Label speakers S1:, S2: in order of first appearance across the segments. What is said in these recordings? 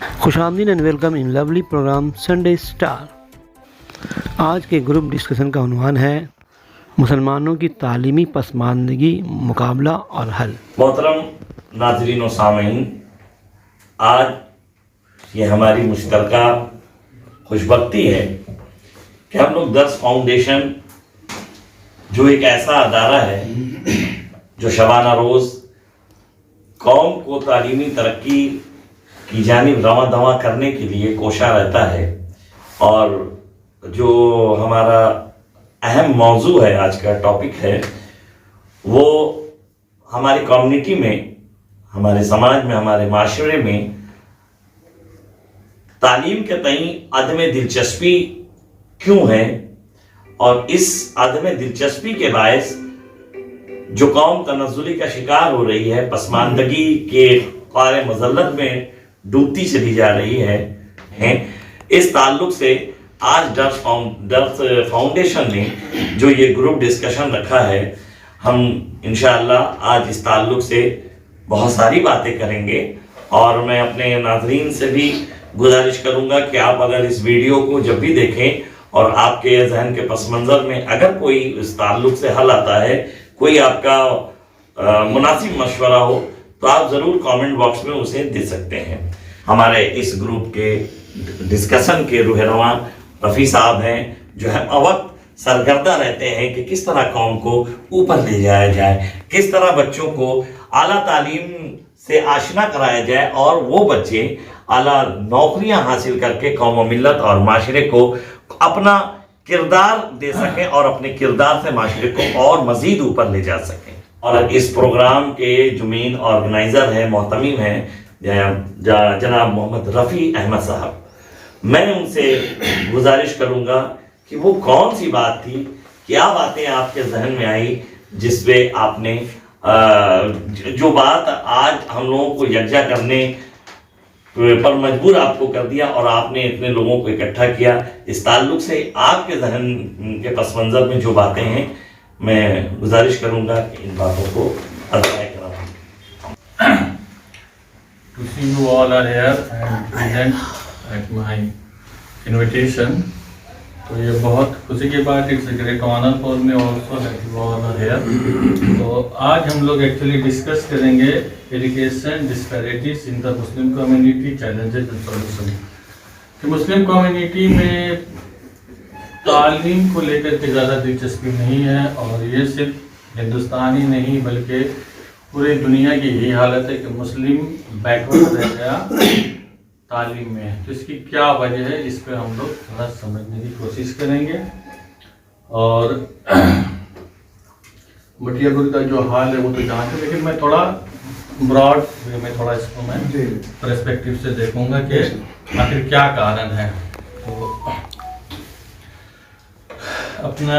S1: खुशामदीन and welcome in lovely programme Sunday star. आज के group discussion का उन्वान है मुसलमानों की तालीमी पसमानदगी, मुकाबला और हल।
S2: मोहतरम नाज़रीन व सामीन, आज ये हमारी मुश्तरका खुशबख्ती है कि हम लोग 10 फाउंडेशन, जो एक ऐसा अदारा है जो शबाना रोज़ कौम को तालीमी तरक्की की जानिब रवां दवा करने के लिए कोशा रहता है, और जो हमारा अहम मौजू है, आज का टॉपिक है, वो हमारी कम्युनिटी में, हमारे समाज में, हमारे माशरे में तालीम के तई अदम दिलचस्पी क्यों है, और इस अदम दिलचस्पी के बायस जो कौम तनज़्ज़ुली का शिकार हो रही है, पसमानदगी के क़ारे मज़ल्लत में डूबती चली जा रही है, इस ताल्लुक से आज डर्स फाउंडेशन ने जो ये ग्रुप डिस्कशन रखा है, हम इंशाअल्लाह आज इस ताल्लुक से बहुत सारी बातें करेंगे। और मैं अपने नाज़रीन से भी गुजारिश करूंगा कि आप अगर इस वीडियो को जब भी देखें और आपके जहन के पस मंज़र में अगर कोई इस ताल्लुक से हल आता है, कोई आपका मुनासिब मशवरा हो, तो आप ज़रूर कमेंट बॉक्स में उसे दे सकते हैं। हमारे इस ग्रुप के डिस्कशन के रूहरवां रफ़ी साहब हैं, जो है वक्त सरगर्दा रहते हैं कि किस तरह कौम को ऊपर ले जाया जाए, किस तरह बच्चों को आला तालीम से आशना कराया जाए और वो बच्चे आला नौकरियां हासिल करके कौम व मिल्लत और माशरे को अपना किरदार दे सकें और अपने किरदार से माशरे को और मज़ीद ऊपर ले जा सकें। और इस प्रोग्राम के जो मेन ऑर्गेनाइज़र हैं, मोहतमीम हैं जनाब मोहम्मद रफ़ी अहमद साहब, मैं उनसे गुजारिश करूंगा कि वो कौन सी बात थी, क्या बातें आपके जहन में आई जिस पे आपने जो बात आज हम लोगों को यकजा करने पर मजबूर आपको कर दिया और आपने इतने लोगों को इकट्ठा किया। इस ताल्लुक से आपके जहन के पस मंज़र में जो बातें हैं, मैं गुजारिश करूंगा कि इन बातों को अज़ाय कराएं।
S3: To see you all are here and present at my invitation. तो ये बहुत खुशी की बात, it's a great honour for me also that you all are here. तो आज हम लोग एक्चुअली डिस्कस करेंगे education disparities in the Muslim community, challenges and solution. कि मुस्लिम कम्युनिटी में तालीम को लेकर के ज़्यादा दिलचस्पी नहीं है, और ये सिर्फ हिंदुस्तान ही नहीं बल्कि पूरी दुनिया की यही हालत है कि मुस्लिम बैकवर्ड रह गया तालीम में। तो इसकी क्या वजह है, इस पर हम लोग थोड़ा समझने की कोशिश करेंगे। और मटियापुर का जो हाल है वो तो जानते, लेकिन मैं थोड़ा ब्रॉड वे में थोड़ा इसको मैं पर्सपेक्टिव से देखूंगा कि आखिर क्या कारण है। तो अपना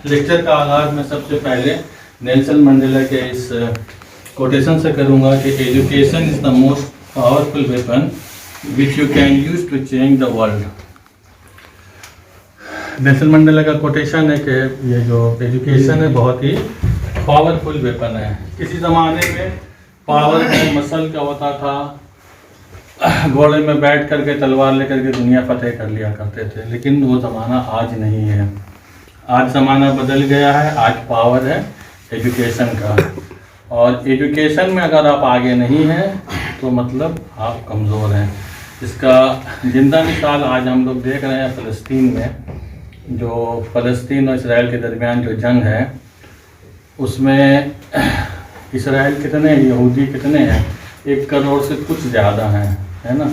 S3: लेक्चर का आगाज़ मैं सबसे पहले नेल्सन मंडेला के इस कोटेशन से करूंगा कि education is the most powerful weapon which you can use to change the world. Nelson Mandela का कोटेशन है कि ये जो एजुकेशन है बहुत ही पावरफुल वेपन है। किसी ज़माने में पावर में मसल क्या होता था, घोड़े में बैठ करके तलवार लेकर के दुनिया फतेह कर लिया करते थे, लेकिन वो ज़माना आज नहीं है। आज ज़माना बदल गया है, आज पावर है एजुकेशन का, और एजुकेशन में अगर आप आगे नहीं हैं तो मतलब आप कमज़ोर हैं। इसका जिंदा मिसाल आज हम लोग देख रहे हैं फ़लस्तीन में। जो फ़लस्तीन और इसराइल के दरमियान जो जंग है, उसमें इसराइल कितने, यहूदी कितने हैं, 1 करोड़ से कुछ ज़्यादा हैं, है ना।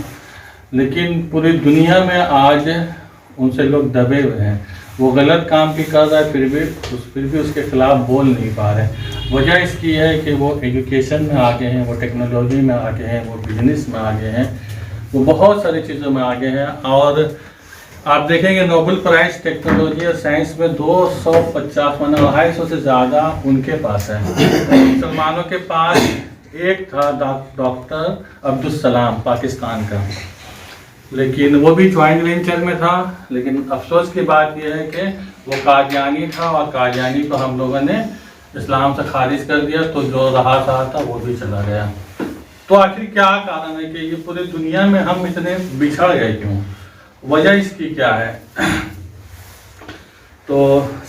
S3: लेकिन पूरी दुनिया में आज उनसे लोग दबे हुए हैं। वो गलत काम भी कर रहा है, फिर भी उसके ख़िलाफ़ बोल नहीं पा रहे। वजह इसकी है कि वो एजुकेशन में आगे हैं, वो टेक्नोलॉजी में आगे हैं, वो बिजनेस में आगे हैं, वो बहुत सारी चीज़ों में आगे हैं। और आप देखेंगे नोबेल प्राइज़ टेक्नोलॉजी और साइंस में 250 माना 250 से ज़्यादा उनके पास है। मुसलमानों के पास एक था डॉक्टर अब्दुल सलाम पाकिस्तान का, लेकिन वो भी ज्वाइंट वेंचर में था। लेकिन अफसोस की बात यह है कि वो कादियानी था, और कादियानी को हम लोगों ने इस्लाम से खारिज कर दिया, तो जो रहा था वो भी चला गया। तो आखिर क्या कारण है कि ये पूरी दुनिया में हम इतने बिछड़ गए क्यों, वजह इसकी क्या है? तो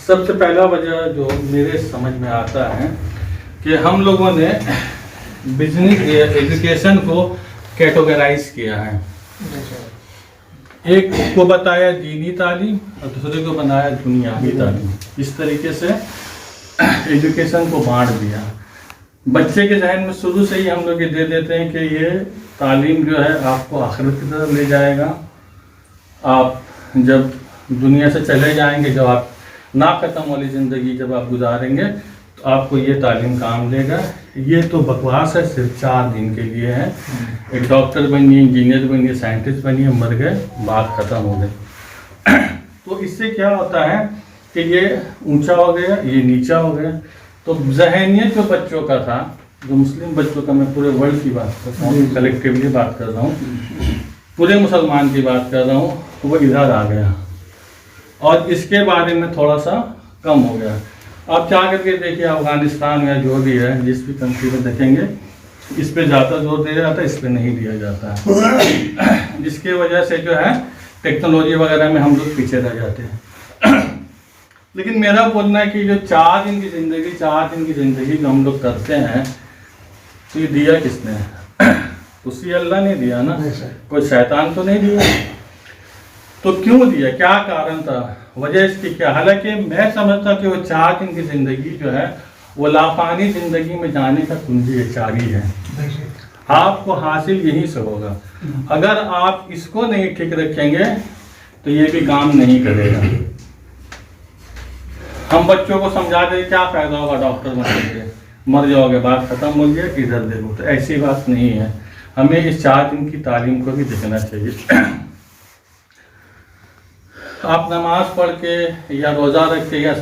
S3: सबसे पहला वजह जो मेरे समझ में आता है कि हम लोगों ने बिजनेस एजुकेशन को कैटेगराइज किया है। एक को बताया दीनी तालीम और दूसरे को बनाया दुनियावी तालीम। इस तरीके से एजुकेशन को बांट दिया। बच्चे के जहन में शुरू से ही हम लोग ये दे देते हैं कि ये तालीम जो है आपको आखिरत की तरफ ले जाएगा। आप जब दुनिया से चले जाएंगे, जब आप ना ख़त्म वाली ज़िंदगी जब आप गुजारेंगे, तो आपको ये तालीम काम देगा। ये तो बकवास है, सिर्फ 4 दिन के लिए है। एक डॉक्टर बनिए, इंजीनियर बनिए, साइंटिस्ट बनिए, मर गए, बात ख़त्म हो गई। तो इससे क्या होता है कि ये ऊंचा हो गया, ये नीचा हो गया। तो जहनियत जो बच्चों का था, जो मुस्लिम बच्चों का, मैं पूरे वर्ल्ड की बात कर रहा हूँ, कलेक्टिवली बात कर रहा हूँ, पूरे मुसलमान की बात कर रहा हूँ, वो इधर आ गया और इसके बारे में थोड़ा सा कम हो गया। आप क्या करके देखिए, अफगानिस्तान या जो भी है, जिस भी कंट्री में देखेंगे, इस पे ज़्यादा जोर दिया जाता है, इस पे नहीं दिया जाता है, जिसकी वजह से जो है टेक्नोलॉजी वगैरह में हम लोग पीछे रह जाते हैं। लेकिन मेरा बोलना है कि जो 4 दिन की ज़िंदगी जो हम लोग करते हैं, तो ये दिया किसने? उसी अल्लाह ने दिया ना, कोई शैतान तो नहीं दिया। तो क्यों दिया, क्या कारण था, वजह इसकी क्या? हालांकि मैं समझता कि वो 4 दिन की ज़िंदगी जो है वो लाफानी ज़िंदगी में जाने का कुंजी चाबी है। आपको हासिल यहीं से होगा। अगर आप इसको नहीं ठीक रखेंगे तो ये भी काम नहीं करेगा। हम बच्चों को समझा दें क्या फ़ायदा होगा डॉक्टर बनने, मर जाओगे, बात ख़त्म हो गया, इधर देखो। तो ऐसी बात नहीं है। हमें इस 4 दिन की तालीम को भी देखना चाहिए। आप नमाज पढ़ के या रोज़ा रख के या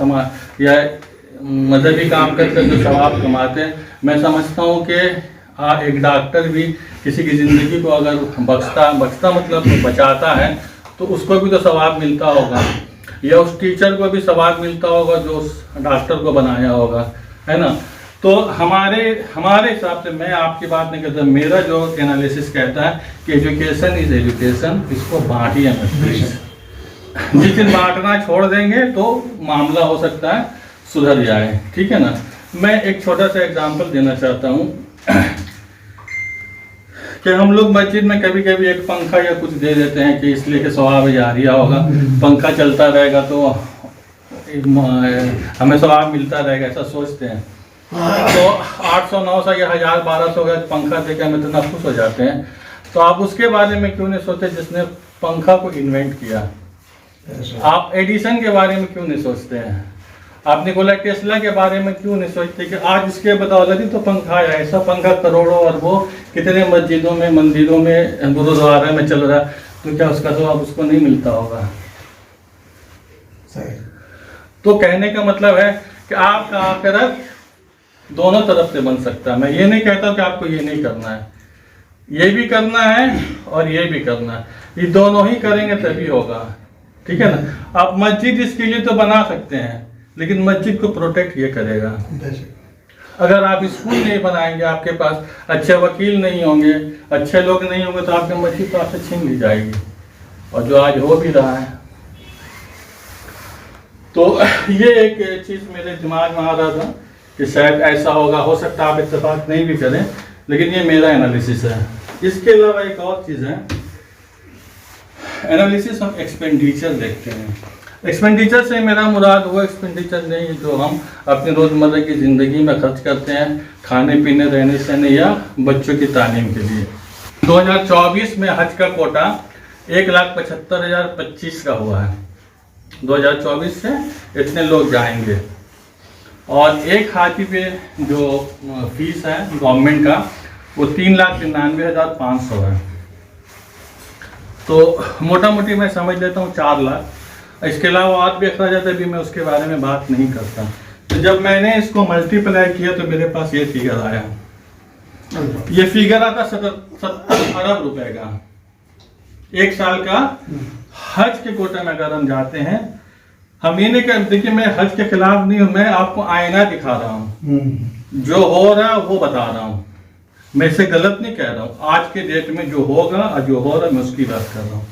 S3: मजहबी काम करके जो सवाब कमाते हैं, मैं समझता हूँ कि एक डॉक्टर भी किसी की ज़िंदगी को अगर बख्शता मतलब बचाता है, तो उसको भी तो सवाब मिलता होगा, या उस टीचर को भी सवाब मिलता होगा जो उस डॉक्टर को बनाया होगा, है ना? तो हमारे हिसाब से, मैं आपकी बात नहीं करता, मेरा जो एनालिसिस कहता है कि एजुकेशन इज़ एजुकेशन, इसको बांटिए मत प्लीज़। जिस दिन बांटना छोड़ देंगे तो मामला हो सकता है सुधर जाए, ठीक है ना? मैं एक छोटा सा एग्जांपल देना चाहता हूँ कि हम लोग मस्जिद में कभी कभी एक पंखा या कुछ दे देते हैं कि इसलिए कि सवाब जारिया होगा, पंखा चलता रहेगा तो हमें सवाब मिलता रहेगा, ऐसा सोचते हैं। तो 800 900 या 1000 1200 का पंखा देकर हम इतना खुश हो जाते हैं। तो आप उसके बारे में क्यों नहीं सोचते जिसने पंखा को इन्वेंट किया? आप एडिसन के बारे में क्यों नहीं सोचते हैं? आप निकोला टेस्ला के बारे में क्यों नहीं सोचते कि आज इसके बदौलत ही तो पंखा आया? ऐसा पंखा करोड़ों अरबों कितने मस्जिदों में, मंदिरों में, गुरुद्वारा में चल रहा है, तो क्या उसका जवाब उसको नहीं मिलता होगा? तो कहने का मतलब है कि आपका आखिरत दोनों तरफ से बन सकता है। मैं ये नहीं कहता कि आपको ये नहीं करना है, ये भी करना है और ये भी करना है, ये दोनों ही करेंगे तभी होगा, ठीक है ना? आप मस्जिद इसके लिए तो बना सकते हैं, लेकिन मस्जिद को प्रोटेक्ट ये करेगा। अगर आप स्कूल नहीं बनाएंगे, आपके पास अच्छे वकील नहीं होंगे, अच्छे लोग नहीं होंगे, तो आपकी मस्जिद तो आपसे छीन ली जाएगी, और जो आज हो भी रहा है। तो ये एक चीज़ मेरे दिमाग में आ रहा था कि शायद ऐसा होगा, हो सकता है आप इत्तेफाक नहीं भी करें, लेकिन ये मेरा एनालिसिस है। इसके अलावा एक और चीज़ है, एनालिसिस ऑफ एक्सपेंडिचर देखते हैं। एक्सपेंडिचर से मेरा मुराद वो एक्सपेंडिचर नहीं है जो हम अपनी रोज़मर्रा की ज़िंदगी में खर्च करते हैं, खाने पीने, रहने सहने या बच्चों की तालीम के लिए। 2024 में हज का कोटा 1,75,025 का हुआ है। 2024 से इतने लोग जाएंगे, और एक हाथी पे जो फीस है गवर्नमेंट का वो 3,99,500 है। तो मोटा मोटी मैं समझ लेता हूँ 4 लाख। इसके अलावा और भी अखराजात है, भी मैं उसके बारे में बात नहीं करता। तो जब मैंने इसको मल्टीप्लाई किया तो मेरे पास ये फिगर आया। ये फिगर आता 70 अरब रुपए का एक साल का हज के कोटे में अगर हम जाते हैं। हम ये नहीं कर, देखिए मैं हज के खिलाफ नहीं हूँ, मैं आपको आईना दिखा रहा हूँ, जो हो रहा है वो बता रहा हूँ। मैं इसे गलत नहीं कह रहा हूँ, आज के डेट में जो होगा और जो हो रहा है मैं उसकी बात कर रहा हूँ।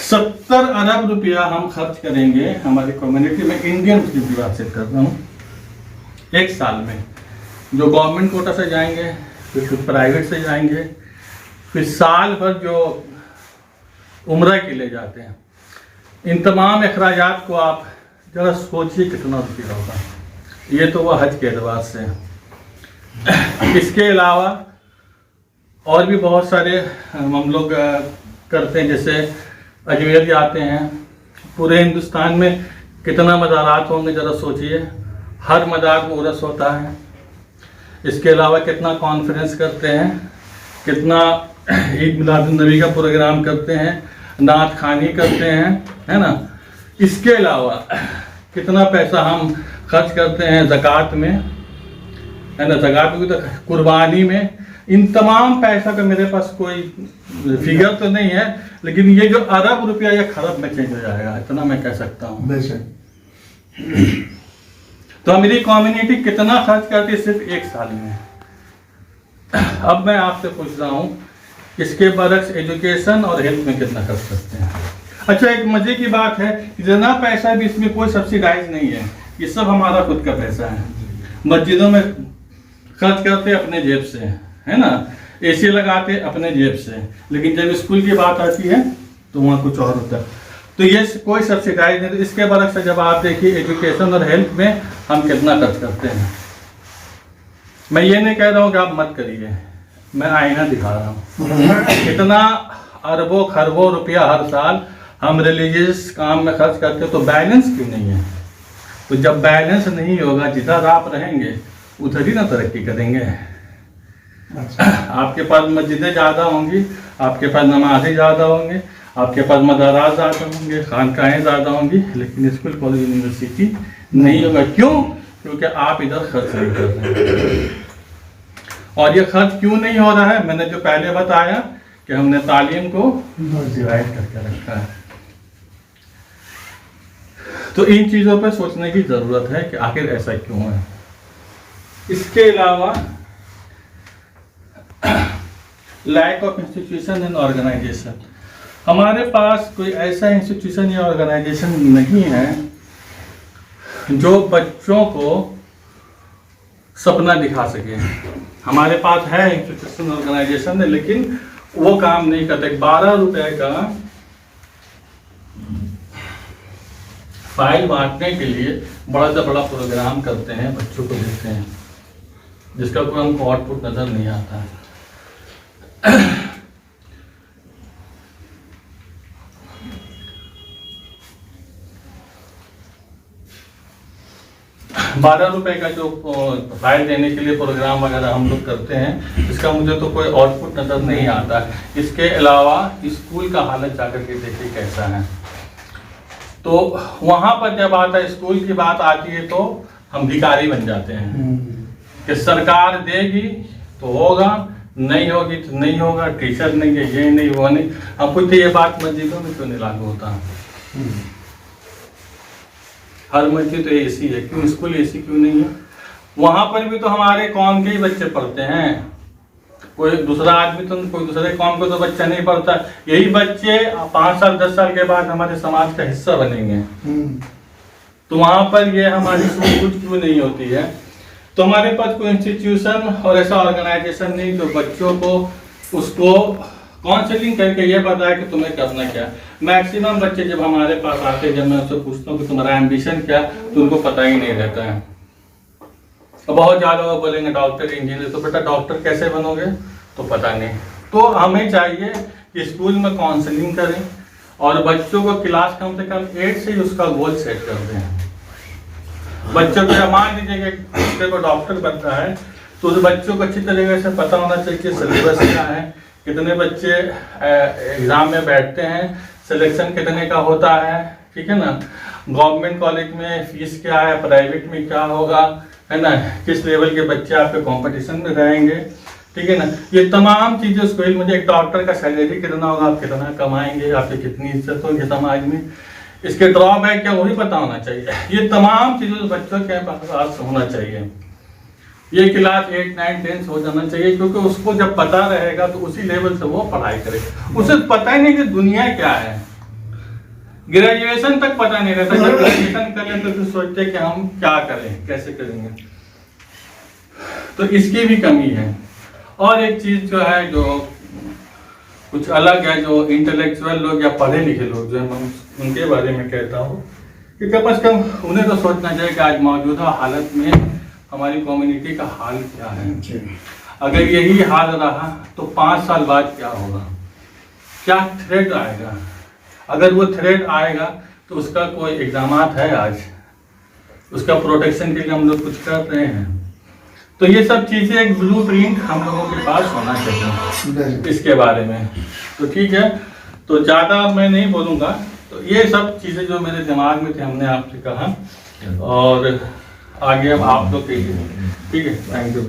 S3: 70 अरब रुपया हम खर्च करेंगे हमारी कम्युनिटी में, इंडियन मुस्लिम की बात से कर रहा हूँ, एक साल में। जो गवर्नमेंट कोटा से जाएंगे, फिर कुछ प्राइवेट से जाएंगे, फिर साल भर जो उम्रा के लिए जाते हैं, इन तमाम अखराजात को आप जरा सोचिए कितना रुपया होगा। ये तो वह हज के एतबार से है। इसके अलावा और भी बहुत सारे हम लोग करते हैं, जैसे अजमेर जाते हैं। पूरे हिंदुस्तान में कितना मज़ारात होंगे जरा सोचिए, हर मज़ार में उर्स होता है। इसके अलावा कितना कॉन्फ्रेंस करते हैं, कितना ईद मिलादुन नबी का प्रोग्राम करते हैं, नात खानी करते हैं, है ना। इसके अलावा कितना पैसा हम खर्च करते हैं ज़कात में, है ना, ज़कात में तो कुर्बानी में। इन तमाम पैसा का मेरे पास कोई फिगर तो नहीं है, लेकिन ये जो अरब रुपया या खरब में चेंज हो जाएगा, इतना मैं कह सकता हूँ। तो मेरी कम्युनिटी कितना खर्च करती है सिर्फ एक साल में। अब मैं आपसे पूछ रहा हूँ, इसके बरक्स एजुकेशन और हेल्थ में कितना खर्च करते हैं। अच्छा, एक मजे की बात है, इतना पैसा भी इसमें कोई सब्सिडाइज नहीं है, ये सब हमारा खुद का पैसा है। मस्जिदों में खर्च करते अपने जेब से, है ना, एसी लगाते अपने जेब से, लेकिन जब स्कूल की बात आती है तो वहाँ कुछ और होता है। तो ये कोई सब्सिडाइज नहीं। तो इसके बरक्स से जब आप देखिए एजुकेशन और हेल्थ में हम कितना खर्च करते हैं। मैं ये नहीं कह रहा हूँ कि आप मत करिए, मैं आईना दिखा रहा हूँ। कितना अरबों खरबों रुपया हर साल हम रिलीजियस काम में खर्च करते हैं, तो बैलेंस क्यों नहीं है। तो जब बैलेंस नहीं होगा, जिधर आप रहेंगे उधर ही ना तरक्की करेंगे। आपके पास मस्जिदें ज़्यादा होंगी, आपके पास नमाज़ें ज़्यादा होंगे, आपके पास मदारास ज़्यादा होंगे, खानकाहें ज़्यादा होंगी, लेकिन स्कूल कॉलेज यूनिवर्सिटी नहीं होगा। क्यों? क्योंकि आप इधर खर्च नहीं कर रहे हैं। और ये खर्च क्यों नहीं हो रहा है, मैंने जो पहले बताया कि हमने तालीम को डिवाइड करके रखा है। तो इन चीज़ों पर सोचने की ज़रूरत है कि आखिर ऐसा क्यों है। इसके अलावा lack of institution and organisation, हमारे पास कोई ऐसा इंस्टीट्यूशन या ऑर्गेनाइजेशन नहीं है जो बच्चों को सपना दिखा सके। हमारे पास है इंस्टीट्यूशन ऑर्गेनाइजेशन है, लेकिन वो काम नहीं करते। 12 रुपए का फाइल बांटने के लिए बड़ा से बड़ा प्रोग्राम करते हैं, बच्चों को देते हैं, जिसका कोई हमको आउटपुट नजर नहीं आता है। 12 रुपए का जो फाइल देने के लिए प्रोग्राम वगैरह हम लोग करते हैं, इसका मुझे तो कोई आउटपुट नजर नहीं आता। इसके अलावा स्कूल का हालत जाकर के देखिए कैसा है। तो वहाँ पर जब आता है स्कूल की बात आती है तो हम भिखारी बन जाते हैं कि सरकार देगी तो होगा, नहीं होगी तो नहीं होगा, टीचर नहीं है, ये नहीं वो नहीं। हम पूछते ये बात मस्जिदों में क्यों नहीं लागू होता। हर मस्जिद तो एसी है, क्यों स्कूल एसी क्यों नहीं है। वहाँ पर भी तो हमारे कौम के ही बच्चे पढ़ते हैं, कोई दूसरा आदमी तो कोई दूसरे कौम को तो बच्चा नहीं पढ़ता। यही बच्चे 5 साल 10 साल के बाद हमारे समाज का हिस्सा बनेंगे। तो वहाँ पर ये हमारी सोच क्यों नहीं होती है। तो हमारे पास कोई इंस्टीट्यूशन और ऐसा ऑर्गेनाइजेशन नहीं जो बच्चों को उसको काउंसलिंग करके ये बताया कि तुम्हें करना क्या। मैक्सिमम बच्चे जब हमारे पास आते हैं, जब मैं उससे पूछता हूँ कि तुम्हारा एम्बिशन क्या, तो उनको पता ही नहीं रहता है। बहुत ज़्यादा वो बोलेंगे डॉक्टर इंजीनियर, तो बेटा डॉक्टर कैसे बनोगे, तो पता नहीं। तो हमें चाहिए कि स्कूल में काउंसलिंग करें और बच्चों को क्लास कम से कम 8 से ही उसका गोल सेट कर दें। बच्चों को मान लीजिए कि बच्चे को डॉक्टर बनना है, तो उस बच्चों को अच्छी तरीके से पता होना चाहिए कि सिलेबस क्या है, कितने बच्चे एग्ज़ाम में बैठते हैं, सिलेक्शन कितने का होता है, ठीक है ना। गवर्नमेंट कॉलेज में फीस क्या है, प्राइवेट में क्या होगा, है ना, किस लेवल के बच्चे आपके कंपटीशन में रहेंगे, ठीक है ना। ये तमाम चीज़ें उसको मुझे एक डॉक्टर का सैलरी कितना होगा, आप कितना कमाएंगे, आपकी कितनी इज्जत होगी समाज में, इसके ड्रॉबैक क्या वही पता होना चाहिए। ये तमाम चीज़ें बच्चों के पास होना चाहिए। ये क्लास 8, 9, 10 हो जाना चाहिए, क्योंकि उसको जब पता रहेगा तो उसी लेवल से वो पढ़ाई करेगा। उसे पता ही नहीं कि दुनिया क्या है, ग्रेजुएशन तक पता नहीं रहता। जब ग्रेजुएशन कर लेते तो फिर सोचते कि हम क्या करें, कैसे करेंगे। तो इसकी भी कमी है। और एक चीज जो है, जो कुछ अलग है, जो इंटेलेक्चुअल लोग या पढ़े लिखे लोग जो है, मैं उनके बारे में कहता हूँ कि कम से कम उन्हें तो सोचना चाहिए कि आज मौजूदा हालत में हमारी कम्युनिटी का हाल क्या है। अगर यही हाल रहा तो 5 साल बाद क्या होगा, क्या थ्रेट आएगा। अगर वो थ्रेट आएगा तो उसका कोई एग्जामात है आज, उसका प्रोटेक्शन के लिए हम लोग कुछ कर रहे हैं। तो ये सब चीज़ें एक ब्लूप्रिंट हम लोगों के पास होना चाहिए इसके बारे में। तो ठीक है, तो ज़्यादा मैं नहीं बोलूँगा। तो ये सब चीज़ें जो मेरे दिमाग में थे हमने आपसे कहा, और आगे अब आप लोग कहिए। ठीक है, थैंक यू।